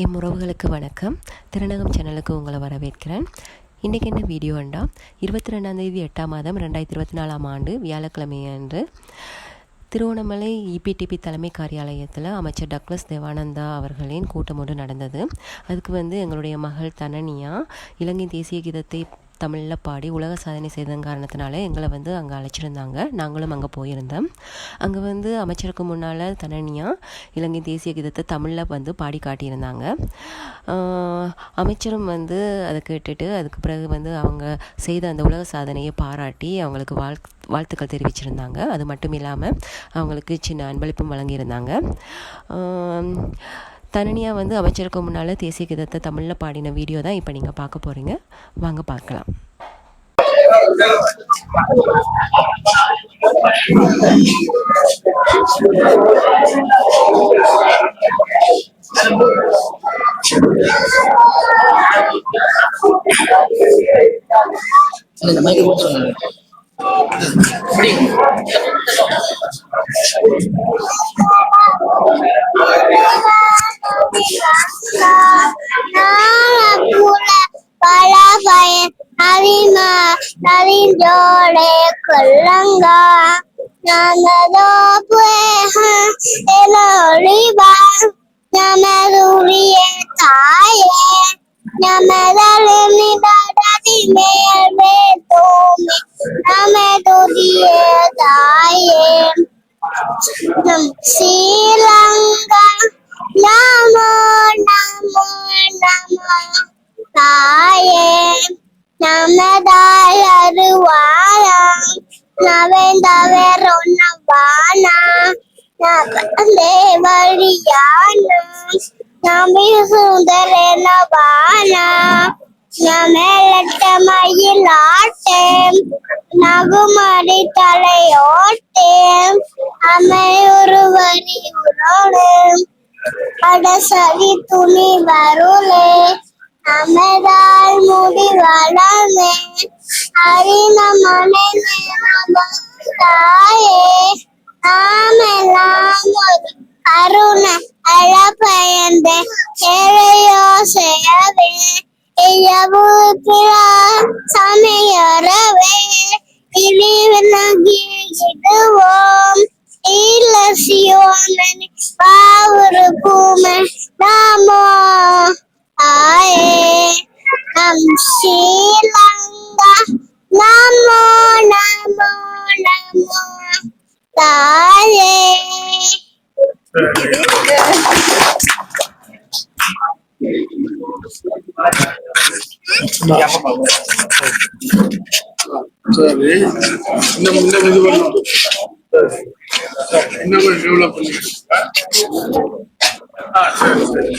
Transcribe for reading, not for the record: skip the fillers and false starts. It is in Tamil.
என் உறவுகளுக்கு வணக்கம். திருநகம் சேனலுக்கு உங்களை வரவேற்கிறேன். இன்றைக்கி என்ன வீடியோண்டா 22 8 மாதம் 2024 வியாழக்கிழமை அன்று திருவண்ணாமலை இபிடிபி தலைமை காரியாலயத்தில் அமைச்சர் டக்ளஸ் தேவானந்தா அவர்களின் கூட்டம் ஒன்று நடந்தது. அதுக்கு எங்களுடைய மகள் தனனியா இலங்கை தேசிய கீதத்தை தமிழில் பாடி உலக சாதனை செய்ததன் காரணத்தினால எங்களை அங்கே அழைச்சிருந்தாங்க. நாங்களும் அங்கே போயிருந்தோம். அங்கே அமைச்சருக்கு முன்னால் தனனியா இலங்கை தேசிய கீதத்தை தமிழில் பாடி காட்டியிருந்தாங்க. அமைச்சரும் அதை கேட்டுட்டு அதுக்கு பிறகு அவங்க செய்த அந்த உலக சாதனையை பாராட்டி அவங்களுக்கு வாழ்த்துக்கள் தெரிவிச்சிருந்தாங்க. அது மட்டும் இல்லாமல் அவங்களுக்கு சின்ன அன்பளிப்பும் வழங்கியிருந்தாங்க. தனனியா அமைச்சருக்கு முன்னால் தேசிய கீதத்தை தமிழில் பாடின வீடியோ தான் இப்போ நீங்கள் பார்க்க போகிறீங்க. வாங்க பார்க்கலாம். Jolle Kalanga Namado Pueha Eloliba Namaduriye Taye Namadalini Dadadi Melbe Tome Namaduriye Taye Nam Sri Lanka Namo Namo Namo Taye Namadai Aruwala Navenda Verona Bana Navande Variyana Nami Sundarena Bana Namelata Mayilate Nagumari Talayote Amayuru Vari Urole Adasari Tuni Varule Amedal Mudi Valame Arina Mane Namastaye Amelamur Aruna Alapayande Ereyo Seyave Iyabutira Sameyarave Ilivinagi Giduvom Ilasiyomen Pavurukume Namo Aye Nam Sri Lanka Namo Namo Namo Taye. சரி இந்த இது பண்ணணும். என்ன டெவலப் பண்ணி சரி